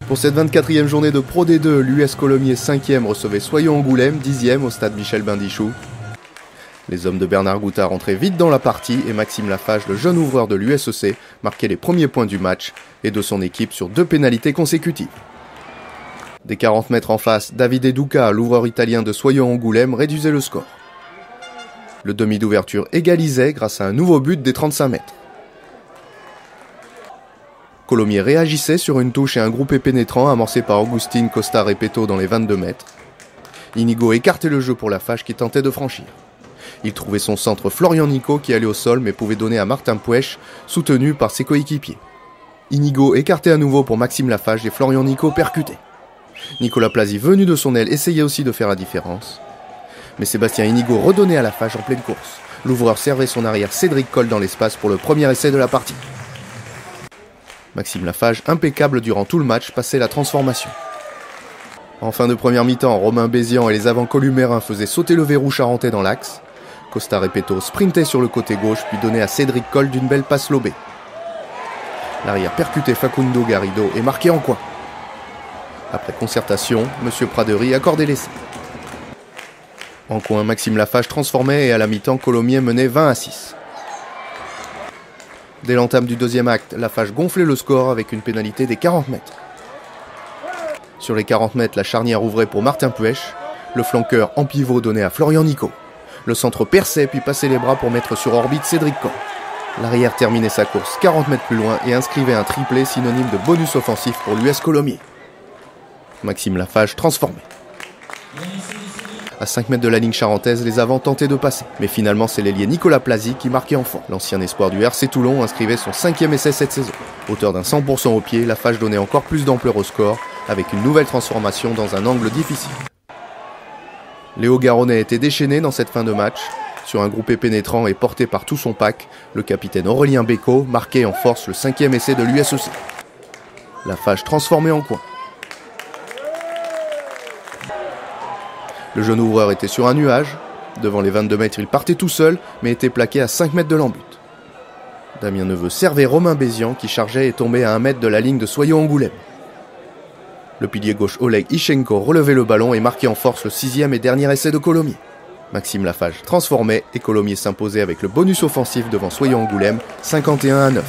Pour cette 24e journée de Pro D2, l'US Colomiers 5e recevait Soyons-Angoulême 10e au stade Michel Bindichou. Les hommes de Bernard Goutard entraient vite dans la partie et Maxime Lafage, le jeune ouvreur de l'USEC, marquait les premiers points du match et de son équipe sur 2 pénalités consécutives. Des 40 mètres en face, Davide Duca, l'ouvreur italien de Soyons-Angoulême, réduisait le score. Le demi d'ouverture égalisait grâce à un nouveau but des 35 mètres. Colomiers réagissait sur une touche et un groupé pénétrant amorcé par Augustin Costa Repetto dans les 22 mètres. Inigo écartait le jeu pour Lafage qui tentait de franchir. Il trouvait son centre Florian Nico qui allait au sol mais pouvait donner à Martin Puech, soutenu par ses coéquipiers. Inigo écartait à nouveau pour Maxime Lafage et Florian Nico percutait. Nicolas Plasi, venu de son aile, essayait aussi de faire la différence. Mais Sébastien Inigo redonnait à Lafage en pleine course. L'ouvreur servait son arrière Cédric Coll dans l'espace pour le premier essai de la partie. Maxime Lafage, impeccable durant tout le match, passait la transformation. En fin de première mi-temps, Romain Bézian et les avants columérins faisaient sauter le verrou charentais dans l'axe. Costa Repetto sprintait sur le côté gauche puis donnait à Cédric Coll d'une belle passe lobée. L'arrière percutait Facundo Garrido et marquait en coin. Après concertation, M. Praderie accordait l'essai. En coin, Maxime Lafage transformait et à la mi-temps, Colomiers menait 20-6. Dès l'entame du deuxième acte, Lafage gonflait le score avec une pénalité des 40 mètres. Sur les 40 mètres, la charnière ouvrait pour Martin Puech. Le flanqueur en pivot donnait à Florian Nico. Le centre perçait puis passait les bras pour mettre sur orbite Cédric Coll. L'arrière terminait sa course 40 mètres plus loin et inscrivait un triplé synonyme de bonus offensif pour l'US Colomiers. Maxime Lafage transformait. À 5 mètres de la ligne charentaise, les avants tentaient de passer. Mais finalement, c'est l'ailier Nicolas Plasi qui marquait en fond. L'ancien espoir du RC Toulon inscrivait son 5e essai cette saison. Auteur d'un 100% au pied, Lafage donnait encore plus d'ampleur au score, avec une nouvelle transformation dans un angle difficile. Léo Garonnet était déchaîné dans cette fin de match. Sur un groupé pénétrant et porté par tout son pack, le capitaine Aurélien Bécaud marquait en force le 5e essai de l'USEC. Lafage transformé en coin. Le jeune ouvreur était sur un nuage. Devant les 22 mètres, il partait tout seul, mais était plaqué à 5 mètres de l'embut. Damien Neveu servait Romain Bézian qui chargeait et tombait à 1 mètre de la ligne de Soyons-Angoulême. Le pilier gauche Oleg Ishenko relevait le ballon et marquait en force le 6e et dernier essai de Colomiers. Maxime Lafage transformait et Colomiers s'imposait avec le bonus offensif devant Soyons-Angoulême 51-9.